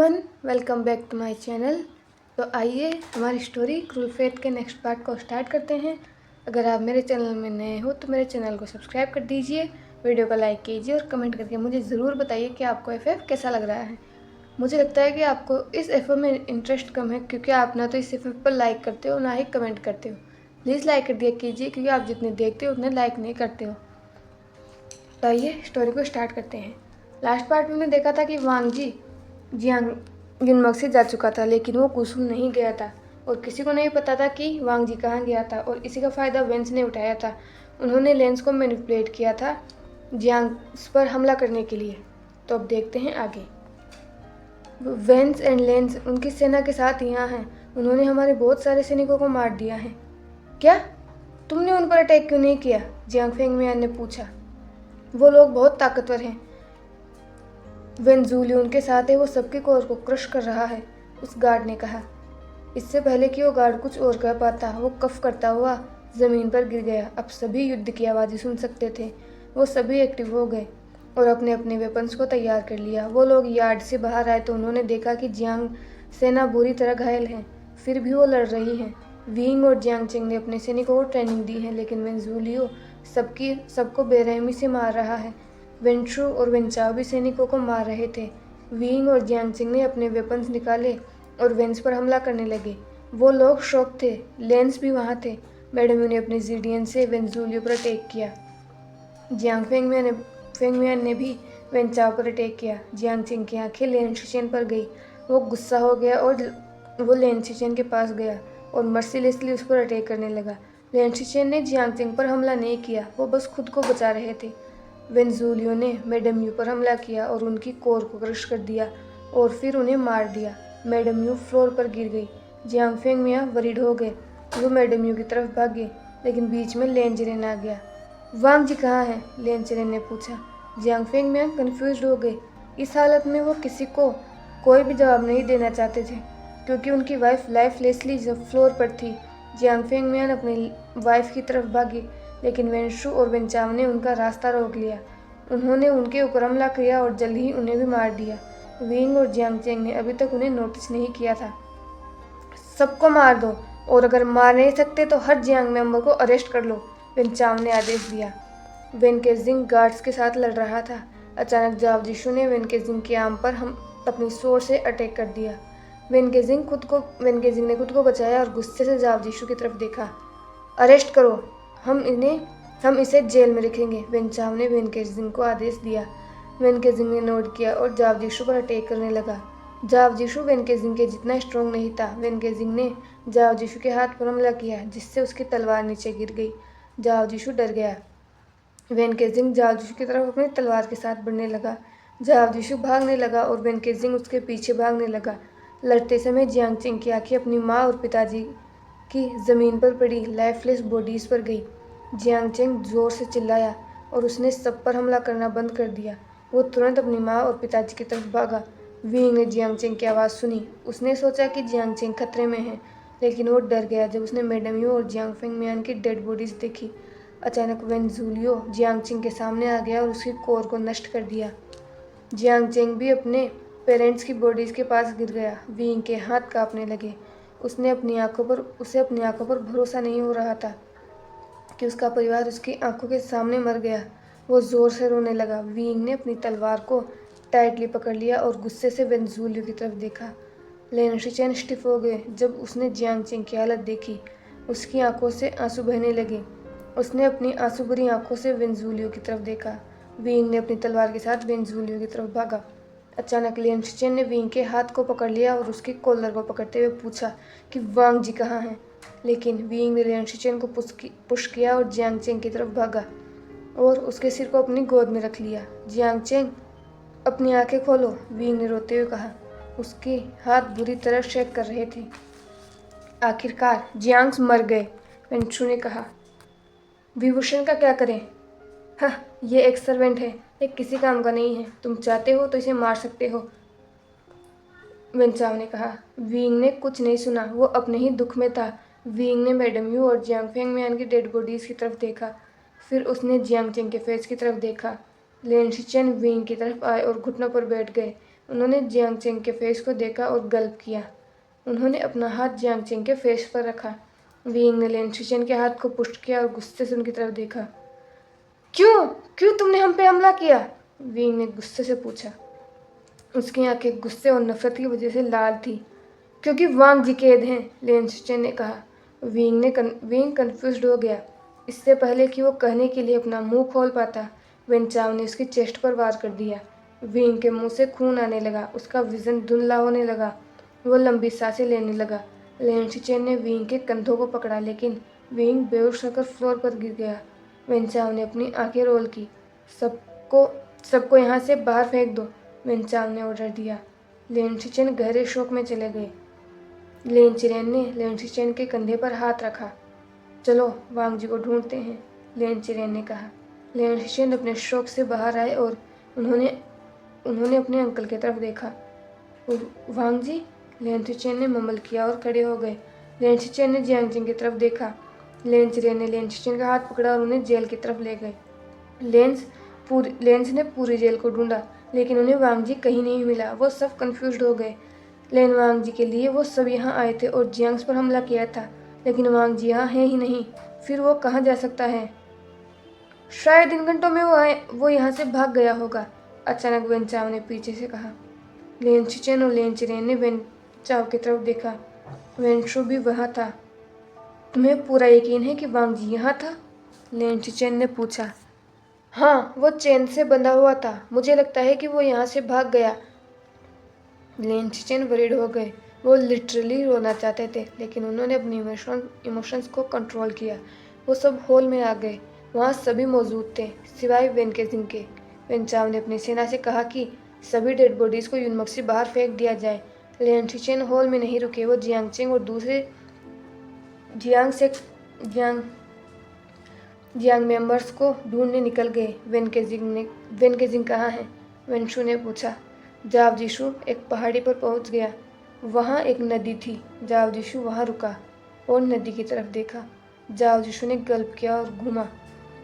Everyone, welcome back to my channel. तो आइए हमारी स्टोरी क्रूल फेथ के नेक्स्ट पार्ट को स्टार्ट करते हैं। अगर आप मेरे चैनल में नए हो तो मेरे चैनल को सब्सक्राइब कर दीजिए, वीडियो को लाइक कीजिए और कमेंट करके मुझे ज़रूर बताइए कि आपको एफएफ कैसा लग रहा है। मुझे लगता है कि आपको इस एफएफ में इंटरेस्ट कम है क्योंकि आप ना तो इस एफएफ पर लाइक करते हो ना ही कमेंट करते हो। प्लीज़ लाइक कर दिया कीजिए क्योंकि आप जितने देखते हो उतने लाइक नहीं करते हो। तो आइए स्टोरी को स्टार्ट करते हैं। लास्ट पार्ट में हमने देखा था कि वांग जी युनमक से जा चुका था, लेकिन वो कुसुम नहीं गया था और किसी को नहीं पता था कि वांग जी कहाँ गया था। और इसी का फ़ायदा वेंस ने उठाया था। उन्होंने लेंस को मैनिपुलेट किया था जियांग पर हमला करने के लिए। तो अब देखते हैं आगे। वेंस एंड लेंस उनकी सेना के साथ यहाँ हैं। उन्होंने हमारे बहुत सारे सैनिकों को मार दिया है। क्या तुमने उन पर अटैक क्यों नहीं किया? जियांग फेंगमियान ने पूछा। वो लोग बहुत ताकतवर हैं। वेंजूली उनके साथ है, वो सबके कोर को क्रश कर रहा है, उस गार्ड ने कहा। इससे पहले कि वो गार्ड कुछ और कह पाता, वो कफ करता हुआ जमीन पर गिर गया। अब सभी युद्ध की आवाज़ें सुन सकते थे। वो सभी एक्टिव हो गए और अपने अपने वेपन्स को तैयार कर लिया। वो लोग यार्ड से बाहर आए तो उन्होंने देखा कि जियांग सेना बुरी तरह घायल है, फिर भी वो लड़ रही है। वीइंग और जियांग चेंग ने अपने सैनिकों को ट्रेनिंग दी है, लेकिन वेंजूलियो सबको बेरहमी से मार रहा है। वेंट्रू और वेंचाओ भी सैनिकों को मार रहे थे। वीइंग और जियांगचिंग ने अपने वेपन्स निकाले और वेंस पर हमला करने लगे। वो लोग शॉक थे। लेंस भी वहाँ थे। मैडम यू ने अपने जीडियन से वेंजूलियो पर अटैक किया। जियांग फेंगमियान ने भी वेंचाओ पर अटैक किया। जियांगचिंग की आंखें लेन शिचेन पर गई। वो गुस्सा हो गया और वो लेन शिचेन के पास गया और मर्सीलेसली उस पर अटैक करने लगा। लेन शिचेन ने जियांगचिंग पर हमला नहीं किया, वो बस खुद को बचा रहे थे। वेंजूलियो ने मैडम यू पर हमला किया और उनकी कोर को क्रश कर दिया और फिर उन्हें मार दिया। मैडम यू फ्लोर पर गिर गई। जियांग फेंगमिया वरीड हो गए। वो मैडम यू की तरफ भागे, लेकिन बीच में लेन चेरेन आ गया। वांग जी कहाँ हैं? लेन चेरेन ने पूछा। जियांग फेंगमिया कन्फ्यूज हो गए। इस हालत में वो किसी को कोई भी जवाब नहीं देना चाहते थे क्योंकि उनकी वाइफ लाइफलेसली फ्लोर पर थी। जियांग फेंगमियान अपनी वाइफ की तरफ भागी, लेकिन वेंशु और वेंचाव ने उनका रास्ता रोक लिया। उन्होंने उनके ऊपर हमला किया और जल्द ही उन्हें भी मार दिया। विंग और जियांगचेंग ने अभी तक उन्हें नोटिस नहीं किया था। सबको मार दो, और अगर मार नहीं सकते तो हर जियांग मेंबर को अरेस्ट कर लो, वेंचाव ने आदेश दिया। वेनकेजिंग गार्ड्स के साथ लड़ रहा था। अचानक जाव जिशु ने वेनकेजिंग के आर्म पर अपनी स्वॉर्ड से अटैक कर दिया। वेनकेजिंग ने खुद को बचाया और गुस्से से जाव जिशु की तरफ देखा। अरेस्ट करो, हम इसे जेल में रखेंगे, वेंचाव ने वेनकेजिंग को आदेश दिया। वेनकेजिंग ने नोट किया और जावजिशु पर अटैक करने लगा। जावजिशु वेनकेजिंग के जितना स्ट्रॉन्ग नहीं था। वेनकेजिंग ने जावजिशु के हाथ पर हमला किया, जिससे उसकी तलवार नीचे गिर गई। जावजिशु डर गया। वेनकेजिंग जावजिशु की तरफ अपनी तलवार के साथ बढ़ने लगा। जावजिशु भागने लगा और वेनकेजिंग उसके पीछे भागने लगा। लड़ते समय जियांगचिंग की आंखें अपनी माँ और पिताजी की जमीन पर पड़ी लाइफलेस बॉडीज पर गई। जियांगचेंग जोर से चिल्लाया और उसने सब पर हमला करना बंद कर दिया। वो तुरंत अपनी माँ और पिताजी की तरफ भागा। वीइंग ने जियांगचेंग की आवाज़ सुनी। उसने सोचा कि जियांगचेंग खतरे में है, लेकिन वो डर गया जब उसने मैडम यू और जियांग फेंगमियान की डेड बॉडीज देखी। अचानक वेंजूलियो जियांगचेंग के सामने आ गया और उसकी कोर को नष्ट कर दिया। जियांगचेंग भी अपने पेरेंट्स की बॉडीज के पास गिर गया। वीइंग के हाथ कांपने लगे। उसे अपनी आंखों पर भरोसा नहीं हो रहा था कि उसका परिवार उसकी आंखों के सामने मर गया। वो जोर से रोने लगा। वीइंग ने अपनी तलवार को टाइटली पकड़ लिया और गुस्से से वेंजूलियो की तरफ देखा। लेन शिचेन स्टिफ हो गए जब उसने जियांगचेंग की हालत देखी। उसकी आंखों से आंसू बहने लगे। उसने अपनी आंसू भरी आंखों से वेंजूलियो की तरफ देखा। वीइंग ने अपनी तलवार के साथ वेंजूलियो की तरफ भागा। अचानक लेन शिचेन ने वीइंग के हाथ को पकड़ लिया और उसके कॉलर को पकड़ते हुए पूछा कि वांग जी कहाँ हैं। लेकिन वीइंग ने लेन शिचेन को पुश किया और जियांगचेंग की तरफ भागा और उसके सिर को अपनी गोद में रख लिया। जियांगचेंग, अपनी आंखें खोलो, वीइंग ने रोते हुए कहा। उसके हाथ बुरी तरह शेक कर रहे थे। आखिरकार जियांग्स मर गए, वेंचू ने कहा। विभूषण का क्या करें? हाँ, ये एक सर्वेंट है, ये किसी काम का नहीं है। तुम चाहते हो तो इसे मार सकते हो, वेंचाव ने कहा। वीइंग ने कुछ नहीं सुना, वो अपने ही दुख में था। वीइंग ने मैडम यू और जियांग फेंगमियान की डेड बॉडीज की तरफ देखा। फिर उसने जियांगचेंग के फेस की तरफ देखा। लेन शिचेन वीइंग की तरफ आए और घुटनों पर बैठ गए। उन्होंने जियांग चेंग के फेस को देखा और गल्प किया। उन्होंने अपना हाथ जियांग चेंग के फेस पर रखा। विंग ने लेन शिचेन के हाथ को पुश किया और गुस्से से उनकी तरफ देखा। क्यों क्यों तुमने हम पे हमला किया? विंग ने गुस्से से पूछा। उसकी आंखें गुस्से और नफरत की वजह से लाल थी। क्योंकि वांग जी कैद हैं, लेन शिचेन ने कहा। विंग कंफ्यूज्ड हो गया। इससे पहले कि वो कहने के लिए अपना मुंह खोल पाता, वेन चाव ने उसकी चेस्ट पर वार कर दिया। विंग के मुंह से खून आने लगा। उसका विजन धुंधला होने लगा। वो लंबी सांसें लेने लगा। लेन शिचेन ने विंग के कंधों को पकड़ा, लेकिन विंग बेहोश होकर फ्लोर पर गिर गया। वेन चाव ने अपनी आंखें रोल की। सबको यहाँ से बाहर फेंक दो, वेन चाव ने ऑर्डर दिया। लेन शिचेन गहरे शोक में चले गए। लेन चिरेन ने लेन शिचेन के कंधे पर हाथ रखा। चलो वांग जी को ढूंढते हैं, लेन चिरेन ने कहा। लेन शिचेन अपने शोक से बाहर आए और उन्होंने अपने अंकल की तरफ देखा। वांग जी, लेन शिचेन ने ममल किया और खड़े हो गए। लेन शिचेन ने जियांग चेंग की तरफ देखा। लेन चिरेन ने लेन शिचेन का हाथ पकड़ा और उन्हें जेल की तरफ ले गए। लेंस ने पूरी जेल को ढूंढा, लेकिन उन्हें वांग जी कहीं नहीं मिला। वो सब कंफ्यूज्ड हो गए। लेन वांग जी के लिए वो सब यहाँ आए थे और जियांग्स पर हमला किया था, लेकिन वांग जी यहाँ है ही नहीं। फिर वो कहाँ जा सकता है? शायद इन घंटों में वो यहाँ से भाग गया होगा, अचानक वेन चाव ने पीछे से कहा। लेन शिचेन और लेन चिरेन ने वेन चाव की तरफ देखा। वेन शु भी वहाँ था। तुम्हें पूरा यकीन है कि वांग जी यहाँ था? लेन शिचेन ने पूछा। हाँ, वो चेन से बंधा हुआ था। मुझे लगता है कि वो यहाँ से भाग गया। लेन शिचेन वरीड हो गए। वो लिटरली रोना चाहते थे, लेकिन उन्होंने अपनी इमोशंस को कंट्रोल किया। वो सब हॉल में आ गए। वहाँ सभी मौजूद थे, सिवाय वेन के जिंग के। वेन चाव ने अपनी सेना से कहा कि सभी डेड बॉडीज़ को यूनमक से बाहर फेंक दिया जाए। लेन शिचेन हॉल में नहीं रुके। वो जियांग चेंग और दूसरे जियांग मेंबर्स को ढूंढने निकल गए। वेन के जिंग कहाँ हैं? वेन शु ने पूछा। जाव जिशु एक पहाड़ी पर पहुंच गया। वहाँ एक नदी थी। जाव जिशु वहाँ रुका और नदी की तरफ देखा। जाव जिशु ने गल्प किया और घूमा।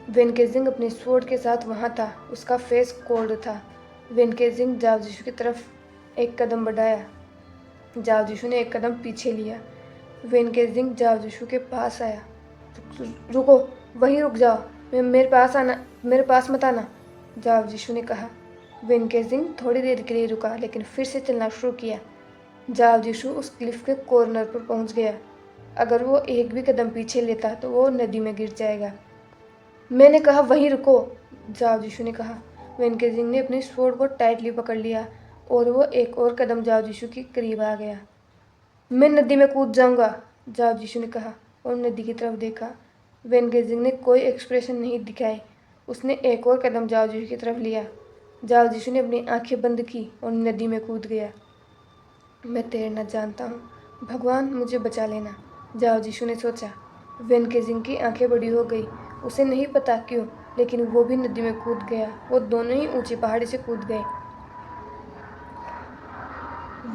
वेन के जिंग अपने स्वॉर्ड के साथ वहाँ था। उसका फेस कोल्ड था। वेन के जिंग जाव जिशु की तरफ एक कदम बढ़ाया। जाव जिशु ने एक कदम पीछे लिया। वेन के जिंग जाव जिशु के पास आया। रुको, वहीं रुक जाओ, मेरे पास मत आना, जाव जिशु ने कहा। वेन के जिंग थोड़ी देर के लिए रुका, लेकिन फिर से चलना शुरू किया। जाव जिशु उस क्लिफ के कॉर्नर पर पहुंच गया। अगर वो एक भी कदम पीछे लेता तो वो नदी में गिर जाएगा। मैंने कहा वहीं रुको, जाव जिशु ने कहा। वेन के जिंग ने अपनी स्वॉर्ड को टाइटली पकड़ लिया और वो एक और कदम जाव जिशु के करीब आ गया। मैं नदी में कूद जाऊंगा, जाव जिशु ने कहा और नदी की तरफ देखा। वेन के जिंग ने कोई एक्सप्रेशन नहीं दिखाए। उसने एक और कदम जाव जिशु की तरफ लिया। जाव जिशु ने अपनी आंखें बंद की और नदी में कूद गया। मैं तैरना जानता हूँ, भगवान मुझे बचा लेना, जाव जिशु ने सोचा। वेन के जिंग की आंखें बड़ी हो गई। उसे नहीं पता क्यों, लेकिन वो भी नदी में कूद गया। वो दोनों ही ऊंची पहाड़ी से कूद गए।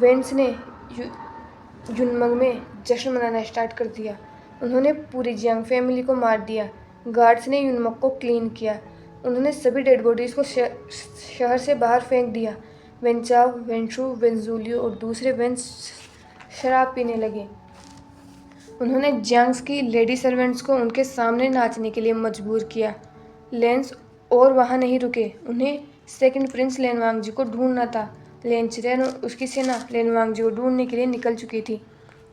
वेन्स ने यूनमंग में जश्न मनाना स्टार्ट कर दिया। उन्होंने पूरी जियांग फैमिली को मार दिया। गार्ड्स ने यूनमक को क्लीन किया। उन्होंने सभी डेड बॉडीज़ को शहर से बाहर फेंक दिया। वेन चाव, वेन शु, वेन जूलियो और दूसरे वेन्स शराब पीने लगे। उन्होंने जियांग्स की लेडी सर्वेंट्स को उनके सामने नाचने के लिए मजबूर किया। लेंस और वहाँ नहीं रुके। उन्हें सेकंड प्रिंस लेन वांग जी को ढूंढना था। लेन चिरेन और उसकी सेना लेन वांग जी को ढूंढने के लिए निकल चुकी थी।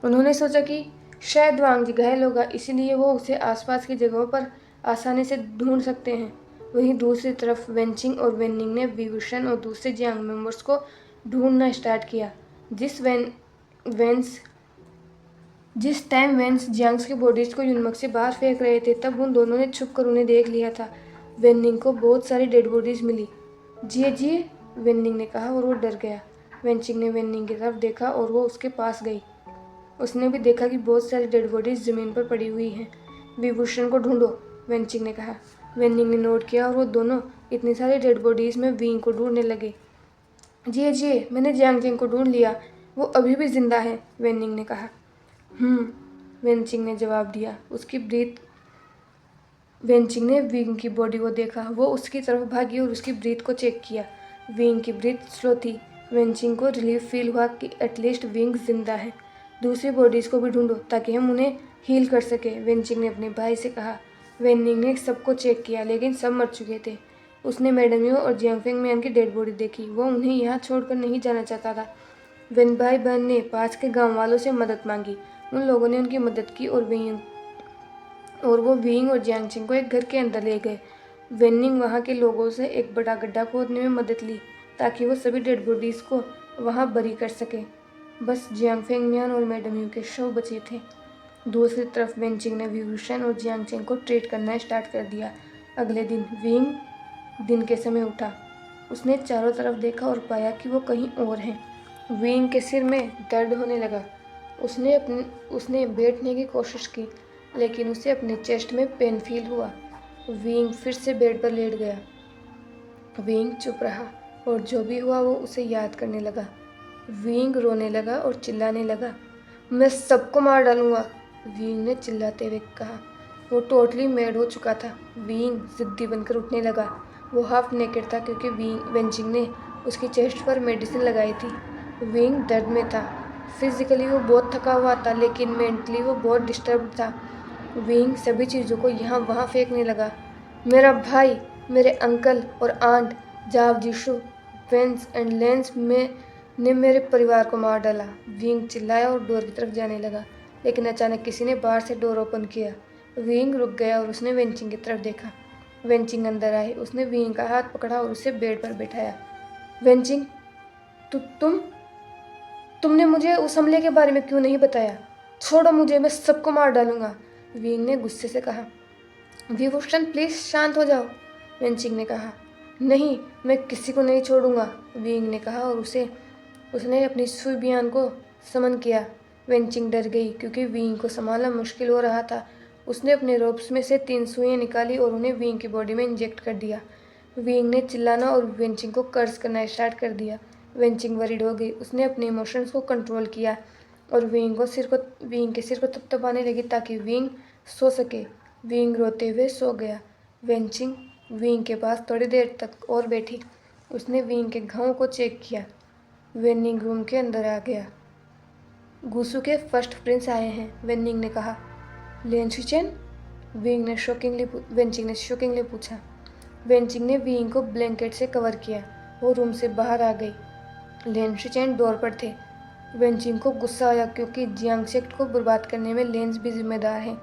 उन्होंने सोचा कि शायद वांग जी घायल होगा, इसलिए वो उसे आसपास की जगहों पर आसानी से ढूंढ सकते हैं। वहीं दूसरी तरफ वेनचिंग और वेननिंग ने विभूषण और दूसरे जियांग मेंबर्स को ढूंढना स्टार्ट किया। जिस टाइम वेन्स जियांग्स की बॉडीज को यूनमक से बाहर फेंक रहे थे, तब उन दोनों ने छुपकर उन्हें देख लिया था। वेननिंग को बहुत सारी डेड बॉडीज मिली। जिए, वेननिंग ने कहा और वो डर गया। वेनचिंग ने वेननिंग की तरफ देखा और वो उसके पास गई। उसने भी देखा कि बहुत सारी डेड बॉडीज जमीन पर पड़ी हुई हैं। विभूषण को ढूंढो, वेनचिंग ने कहा। वेननिंग ने नोट किया और वो दोनों इतनी सारी डेड बॉडीज में विंग को ढूंढने लगे। जिए, मैंने जियांग जिंग को ढूंढ लिया, वो अभी भी जिंदा है, वेननिंग ने कहा। वेनचिंग ने जवाब दिया। वेनचिंग ने विंग की बॉडी को देखा। वो उसकी तरफ भागी और उसकी ब्रीथ को चेक किया। विंग की ब्रीथ स्लो थी। वेंचिंग को रिलीफ फील हुआ कि एटलीस्ट विंग जिंदा है। दूसरी बॉडीज़ को भी ढूंढो ताकि हम उन्हें हील कर सके, वेंचिंग ने अपने भाई से कहा। वेनिंग ने सबको चेक किया लेकिन सब मर चुके थे। उसने मैडम यू और जियांग फेंग मैन की डेड बॉडी देखी। वो उन्हें यहाँ छोड़कर नहीं जाना चाहता था। वेन भाई बहन ने पास के गांव वालों से मदद मांगी। उन लोगों ने उनकी मदद की और वो विंग और जियांगचिंग को एक घर के अंदर ले गए। वेनिंग वहाँ के लोगों से एक बड़ा गड्ढा खोदने में मदद ली ताकि वो सभी डेड बॉडीज़ को वहाँ बरी कर सके। बस जियांग फेंग मियान और मैडम यू के शव बचे थे। दूसरी तरफ वेंचिंग ने व्यूशन और जियांगचेंग को ट्रीट करना स्टार्ट कर दिया। अगले दिन विंग दिन के समय उठा। उसने चारों तरफ देखा और पाया कि वो कहीं और हैं। विंग के सिर में दर्द होने लगा। उसने बैठने की कोशिश की लेकिन उसे अपने चेस्ट में पेन फील हुआ। विंग फिर से बेड पर लेट गया। विंग चुप रहा और जो भी हुआ वो उसे याद करने लगा। विंग रोने लगा और चिल्लाने लगा, मैं सबको मार डालूंगा, विंग ने चिल्लाते हुए कहा। वो टोटली मैड हो चुका था। विंग जिद्दी बनकर उठने लगा। वो हाफ नेकेड था क्योंकि वेंचिंग ने उसकी चेस्ट पर मेडिसिन लगाई थी। विंग दर्द में था। फिजिकली वो बहुत थका हुआ था लेकिन मेंटली वो बहुत डिस्टर्ब था। विंग सभी चीज़ों को यहाँ वहाँ फेंकने लगा। मेरा भाई, मेरे अंकल और आंट, जाव जीशु, वेंस एंड लेंस ने मेरे परिवार को मार डाला। विंग चिल्लाया और डोर की तरफ जाने लगा लेकिन अचानक किसी ने बाहर से डोर ओपन किया। विंग रुक गया और उसने वेंचिंग की तरफ देखा। वेंचिंग अंदर आई। उसने विंग का हाथ पकड़ा और उसे बेड पर बैठाया। वेंचिंग, तुमने मुझे उस हमले के बारे में क्यों नहीं बताया? छोड़ो मुझे, मैं सबको मार डालूंगा, विंग ने गुस्से से कहा। विभूषण प्लीज शांत हो जाओ, वेंचिंग ने कहा। नहीं, मैं किसी को नहीं छोड़ूंगा, विंग ने कहा और उसने अपनी सुइबियान को समन किया। वेंचिंग डर गई क्योंकि विंग को संभालना मुश्किल हो रहा था। उसने अपने रोप्स में से 3 सुइयां निकाली और उन्हें विंग की बॉडी में इंजेक्ट कर दिया। विंग ने चिल्लाना और वेंचिंग को कर्ज करना स्टार्ट कर दिया। वेंचिंग वरीड हो गई। उसने अपने इमोशंस को कंट्रोल किया और विंग के सिर को थपथपाने लगी ताकि विंग सो सके। विंग रोते हुए सो गया। वेंचिंग विंग के पास थोड़ी देर तक और बैठी। उसने विंग के घावों को चेक किया। वेनिंग रूम के अंदर आ गया। गुसू के फर्स्ट प्रिंस आए हैं, वेनिंग ने कहा। लेन शिचेन, वेंचिंग ने शॉकिंगली पूछा। वेंचिंग ने विंग को ब्लैंकेट से कवर किया। वो रूम से बाहर आ गई। लेन शिचेन डोर पर थे। वेंचिंग को गुस्सा आया क्योंकि जियांग सेक्ट को बर्बाद करने में लेंस भी जिम्मेदार हैं।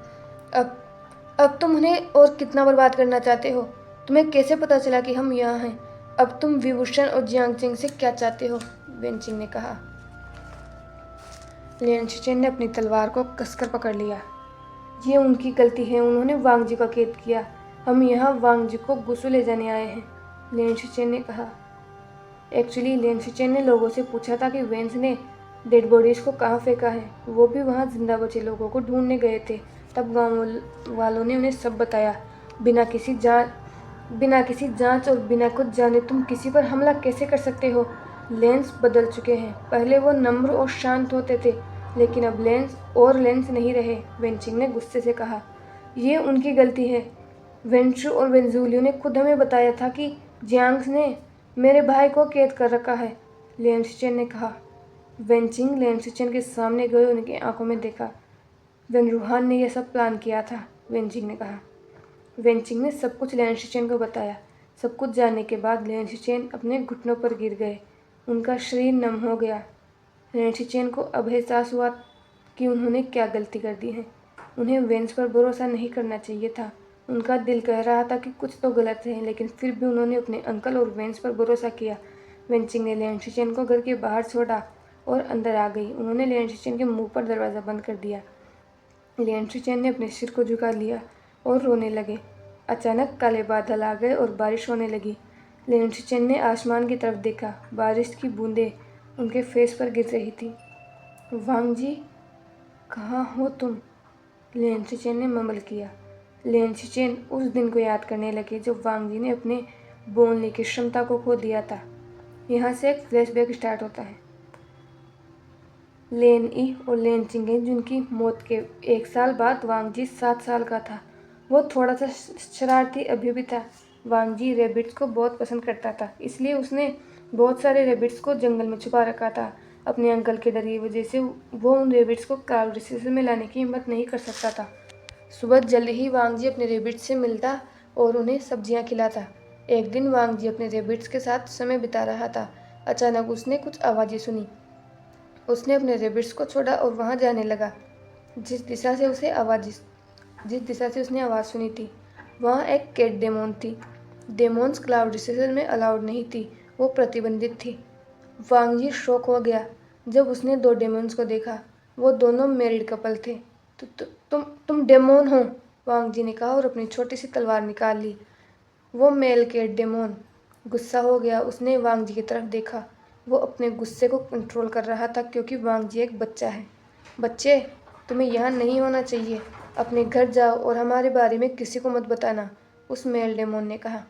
अब तुम उन्हें और कितना बर्बाद करना चाहते हो? तुम्हें कैसे पता चला कि हम यहाँ हैं? अब तुम विभूषण और जियांगचेंग से क्या चाहते हो? वेंचिंग ने कहा। लिन शिचेन ने अपनी तलवार को कसकर पकड़ लिया। ये उनकी गलती है, उन्होंने वांग जी का कैद किया। हम यहाँ वांग जी को गुस्सू ले जाने आए हैं, लिन शिचेन ने कहा। एक्चुअली लिन शिचेन ने लोगों से पूछा था कि वेंस ने डेड बॉडीज को कहाँ फेंका है। वो भी वहाँ जिंदा बचे लोगों को ढूंढने गए थे। तब गांव वालों ने उन्हें सब बताया। बिना किसी जांच और बिना कुछ जाने तुम किसी पर हमला कैसे कर सकते हो? लेंस बदल चुके हैं। पहले वो नम्र और शांत होते थे लेकिन अब लेंस नहीं रहे, वेंचिंग ने गुस्से से कहा। ये उनकी गलती है। वेंचू और वेंजूलियो ने खुद हमें बताया था कि जियांग ने मेरे भाई को कैद कर रखा है, लेन शिचेन ने कहा। वेंचिंग लेन शिचेन के सामने गए, उनकी आंखों में देखा। वेनरूहान ने यह सब प्लान किया था, वेंचिंग ने कहा। वेंचिंग ने सब कुछ लेन शिचेन को बताया। सब कुछ जानने के बाद लेन शिचेन अपने घुटनों पर गिर गए। उनका शरीर नम हो गया। लेन शिचेन को अब एहसास हुआ कि उन्होंने क्या गलती कर दी है। उन्हें वेंस पर भरोसा नहीं करना चाहिए था। उनका दिल कह रहा था कि कुछ तो गलत है, लेकिन फिर भी उन्होंने अपने अंकल और वेंस पर भरोसा किया। वेंचिंग ने लेन शिचेन को घर के बाहर छोड़ा और अंदर आ गई। उन्होंने लेन शिचेन के मुंह पर दरवाज़ा बंद कर दिया। लेन शिचेन ने अपने सिर को झुका लिया और रोने लगे। अचानक काले बादल आ गए और बारिश होने लगी। लेन शिचेन ने आसमान की तरफ देखा। बारिश की बूंदें उनके फेस पर गिर रही थी। वांग जी, कहाँ हो तुम? लेन शिचेन ने ममल किया। लेन शिचेन उस दिन को याद करने लगे जब वांग जी ने अपने बोलने की क्षमता को खो दिया था। यहाँ से एक फ्लैशबैक स्टार्ट होता है। लेन ई और लेन चिंगे, जिनकी मौत के 1 साल बाद वांग जी 7 साल का था। वो थोड़ा सा शरारती अभी भी था। वांग जी रैबिट्स को बहुत पसंद करता था, इसलिए उसने बहुत सारे रेबिट्स को जंगल में छुपा रखा था। अपने अंकल के डर की वजह से वो उन रेबिट्स को क्लाउड रिसोर्सेज में लाने की हिम्मत नहीं कर सकता था। सुबह जल्दी ही वांग जी अपने रेबिट्स से मिलता और उन्हें सब्जियां खिलाता। एक दिन वांग जी अपने रेबिट्स के साथ समय बिता रहा था। अचानक उसने कुछ आवाज़ें सुनी। उसने अपने रेबिट्स को छोड़ा और वहां जाने लगा जिस दिशा से उसने आवाज़ सुनी थी। वहाँ एक कैट डेमोन थी। डेमोन्स क्लाउड रिसोर्सेज में अलाउड नहीं थी, वो प्रतिबंधित थी। वांग जी शॉक हो गया जब उसने दो डेमोन्स को देखा। वो दोनों मैरिड कपल थे। तुम डेमोन हो, वांग जी ने कहा और अपनी छोटी सी तलवार निकाल ली। वो मेल कैट डेमोन गुस्सा हो गया। उसने वांग जी की तरफ देखा। वो अपने गुस्से को कंट्रोल कर रहा था क्योंकि वांग जी एक बच्चा है। बच्चे, तुम्हें यहाँ नहीं होना चाहिए। अपने घर जाओ और हमारे बारे में किसी को मत बताना, उस मेल डेमोन ने कहा।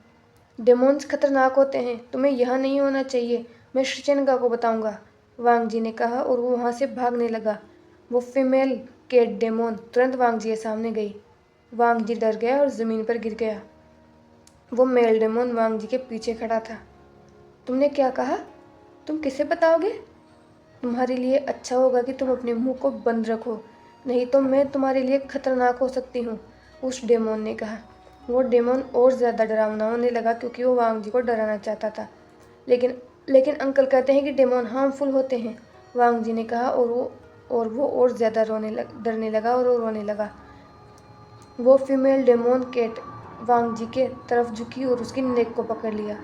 डेमोन्स खतरनाक होते हैं, तुम्हें यहाँ नहीं होना चाहिए। मैं शिचेनगा को बताऊंगा, वांग जी ने कहा और वो वहाँ से भागने लगा। वो फीमेल कैट डेमोन तुरंत वांग जी के सामने गई। वांग जी डर गया और ज़मीन पर गिर गया। वो मेल डेमोन वांग जी के पीछे खड़ा था। तुमने क्या कहा? तुम किसे बताओगे? तुम्हारे लिए अच्छा होगा कि तुम अपने मुंह को बंद रखो, नहीं तो मैं तुम्हारे लिए खतरनाक हो सकती हूँ, उस डेमोन ने कहा। वो डेमोन और ज़्यादा डरावना होने लगा क्योंकि वो वांग जी को डराना चाहता था। लेकिन अंकल कहते हैं कि डेमोन हार्मफुल होते हैं, वांग जी ने कहा और वो और ज़्यादा डरने लगा और वो रोने लगा। वो फीमेल डेमोन कैट वांग जी के तरफ झुकी और उसकी नेक को पकड़ लिया।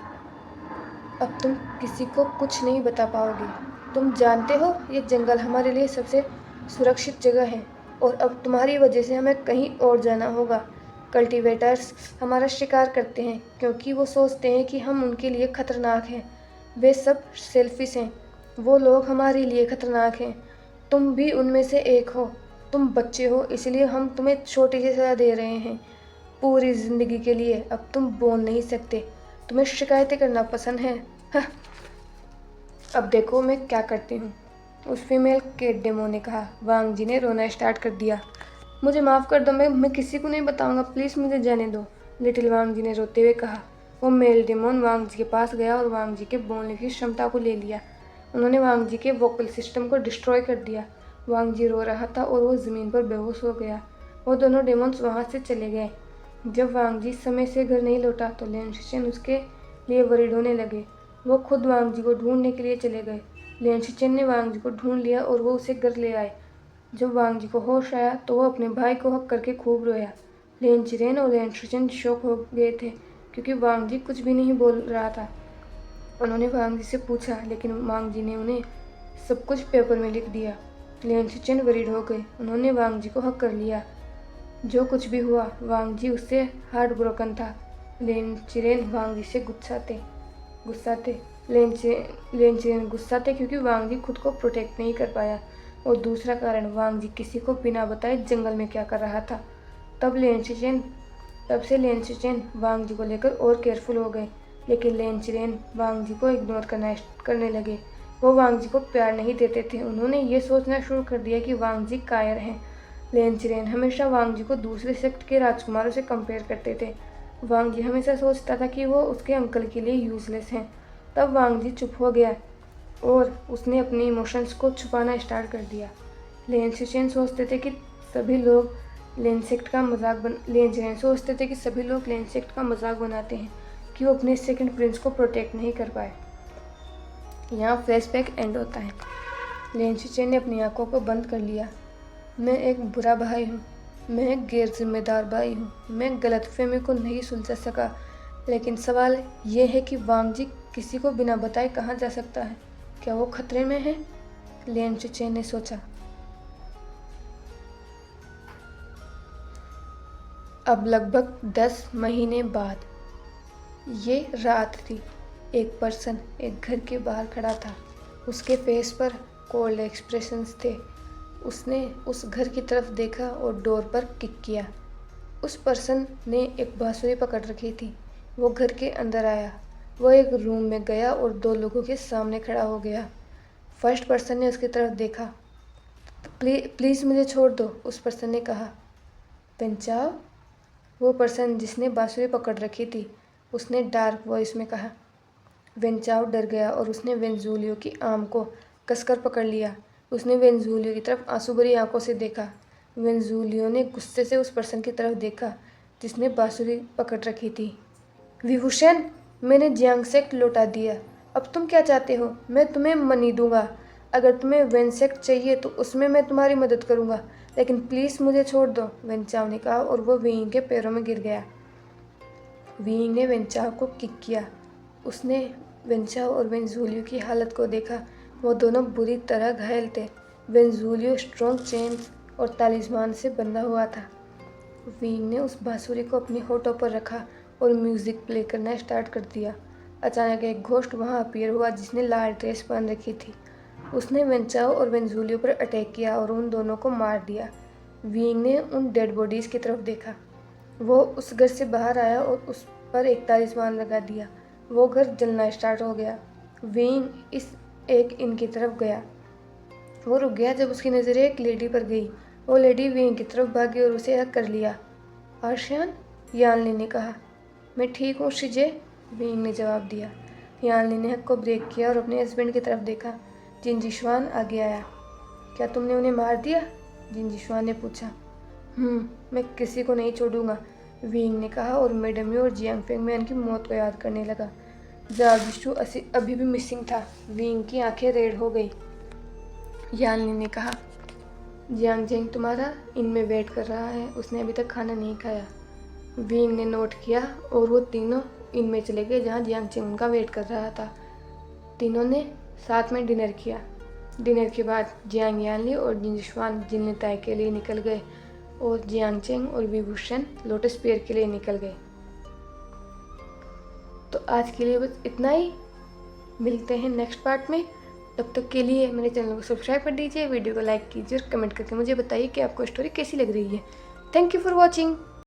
अब तुम किसी को कुछ नहीं बता पाओगे। तुम जानते हो ये जंगल हमारे लिए सबसे सुरक्षित जगह है और अब तुम्हारी वजह से हमें कहीं और जाना होगा। कल्टीवेटर्स हमारा शिकार करते हैं क्योंकि वो सोचते हैं कि हम उनके लिए खतरनाक हैं। वे सब सेल्फिश हैं। वो लोग हमारे लिए खतरनाक हैं। तुम भी उनमें से एक हो। तुम बच्चे हो, इसलिए हम तुम्हें छोटी सी सज़ा दे रहे हैं। पूरी ज़िंदगी के लिए अब तुम बोल नहीं सकते। तुम्हें शिकायतें करना पसंद है? अब देखो मैं क्या करती हूँ, उस फीमेल कैट डेमो ने कहा। वांग जी ने रोना स्टार्ट कर दिया। मुझे माफ़ कर दो, मैं किसी को नहीं बताऊंगा, प्लीज़ मुझे जाने दो, लिटिल वांग जी ने रोते हुए कहा। वो मेल डेमोन वांग जी के पास गया और वांग जी के बोलने की क्षमता को ले लिया। उन्होंने वांग जी के वोकल सिस्टम को डिस्ट्रॉय कर दिया। वांग जी रो रहा था और वो ज़मीन पर बेहोश हो गया। वो दोनों डेमोन्स वहाँ से चले गए। जब वांग जी समय से घर नहीं लौटा तो लेन शिचेन उसके लिए वरीड होने लगे। वो खुद वांग जी को ढूंढने के लिए चले गए। लेन शिचेन ने वांग जी को ढूंढ लिया और वो उसे घर ले आए। जब वांग जी को होश आया तो वो अपने भाई को हक करके खूब रोया। लेन चिरेन और लेन शिचेन शॉक हो गए थे क्योंकि वांग जी कुछ भी नहीं बोल रहा था। उन्होंने वांग जी से पूछा लेकिन वांग जी ने उन्हें सब कुछ पेपर में लिख दिया। लेन शिचेन वरीड हो गए। उन्होंने वांग जी को हक कर लिया। जो कुछ भी हुआ, वांग जी उससे हार्ट ब्रोकन था। लेन चिरेन वांग जी से गुस्सा थे। लेन चिरेन गुस्सा थे क्योंकि वांग जी खुद को प्रोटेक्ट नहीं कर पाया और दूसरा कारण वांग जी किसी को बिना बताए जंगल में क्या कर रहा था। तब से लेन शिचेन वांग जी को लेकर और केयरफुल हो गए, लेकिन लेन चिरेन वांग जी को इग्नोर करने लगे। वो वांग जी को प्यार नहीं देते थे। उन्होंने ये सोचना शुरू कर दिया कि वांग जी कायर हैं। लेन चिरेन हमेशा वांग जी को दूसरे सेक्ट के राजकुमारों से कंपेयर करते थे। वांग जी हमेशा सोचता था कि वो उसके अंकल के लिए यूजलेस हैं। तब वांग जी चुप हो गया और उसने अपने इमोशंस को छुपाना स्टार्ट कर दिया। लेन शिचेन सोचते थे कि सभी लोग लेन सेक्ट का मजाक बनाते हैं कि वो अपने सेकंड प्रिंस को प्रोटेक्ट नहीं कर पाए। यहाँ फ्लैशबैक एंड होता है। लेन शिचेन ने अपनी आंखों को बंद कर लिया। मैं एक बुरा भाई हूँ। मैं एक गैर जिम्मेदार भाई हूँ। मैं गलतफहमी को नहीं सुलझा सका, लेकिन सवाल ये है कि वांग जी किसी को बिना बताए कहाँ जा सकता है? क्या वो खतरे में है? लेन शिचेन ने सोचा। अब लगभग 10 महीने बाद ये रात थी। एक पर्सन एक घर के बाहर खड़ा था। उसके फेस पर कोल्ड एक्सप्रेशंस थे। उसने उस घर की तरफ देखा और डोर पर किक किया। उस पर्सन ने एक बांसुरी पकड़ रखी थी। वो घर के अंदर आया। वो एक रूम में गया और दो लोगों के सामने खड़ा हो गया। फर्स्ट पर्सन ने उसकी तरफ देखा। प्लीज़ मुझे छोड़ दो, उस पर्सन ने कहा। बचाओ, वो पर्सन जिसने बांसुरी पकड़ रखी थी, उसने डार्क वॉइस में कहा। वेंचाओ डर गया और उसने वेंजूलियो की आर्म को कसकर पकड़ लिया। उसने वेंजूलियो की तरफ आंसू भरी आंखों से देखा। वेंजूलियो ने गुस्से से उस पर्सन की तरफ देखा जिसने बांसुरी पकड़ रखी थी। विभूषण, मैंने जियांगशेक लौटा दिया। अब तुम क्या चाहते हो? मैं तुम्हें मनी दूंगा। अगर तुम्हें वेनसेक चाहिए तो उसमें मैं तुम्हारी मदद करूंगा, लेकिन प्लीज़ मुझे छोड़ दो, वेंचाओ ने कहा और वो विंग के पैरों में गिर गया। विंग ने वेंचाओ को किक किया। उसने वेंचाओ और वेंजूलियो की हालत को देखा। वो दोनों बुरी तरह घायल थे। वेंजूलियो स्ट्रॉन्ग चेन और तालिस्मान से बंधा हुआ था। विंग ने उस बांसुरी को अपने होठों पर रखा और म्यूजिक प्ले करना स्टार्ट कर दिया। अचानक एक घोस्ट वहां अपीयर हुआ जिसने लाल ड्रेस पहन रखी थी। उसने वेंचाओ और वेंजूलियो पर अटैक किया और उन दोनों को मार दिया। विंग ने उन डेड बॉडीज़ की तरफ देखा। वो उस घर से बाहर आया और उस पर एक तालिस्मान लगा दिया। वो घर जलना स्टार्ट हो गया। विंग एक इन की तरफ गया। वो रुक गया जब उसकी नज़र एक लेडी पर गई। वो लेडी विंग की तरफ भागी और उसे हक कर लिया। आर्शियन, यानली ने कहा। मैं ठीक हूँ शिजे, विंग ने जवाब दिया। यानली ने हक को ब्रेक किया और अपने हस्बैंड की तरफ देखा। जिनजिशवान आगे आया। क्या तुमने उन्हें मार दिया? जिनजिशवान ने पूछा। मैं किसी को नहीं छोड़ूंगा, विंग ने कहा और मेडमी और जियांग फेंगमैन की मौत को याद करने लगा। जाविशु अभी भी मिसिंग था। विंग की आंखें रेड हो गई। यानली ने कहा, जियांग जेंग तुम्हारा इनमें वेट कर रहा है, उसने अभी तक खाना नहीं खाया। विंग ने नोट किया और वो तीनों इनमें चले गए जहाँ जियांग जेंग उनका वेट कर रहा था। तीनों ने साथ में डिनर किया। डिनर के बाद जियांग यानली और जिनजिशवान जिनताई के लिए निकल गए और जियांग चेंग और विभूषण लोटस पेयर के लिए निकल गए। तो आज के लिए बस इतना ही। मिलते हैं नेक्स्ट पार्ट में। तब तक के लिए मेरे चैनल को सब्सक्राइब कर दीजिए, वीडियो को लाइक कीजिए और कमेंट करके मुझे बताइए कि आपको स्टोरी कैसी लग रही है। Thank you for watching.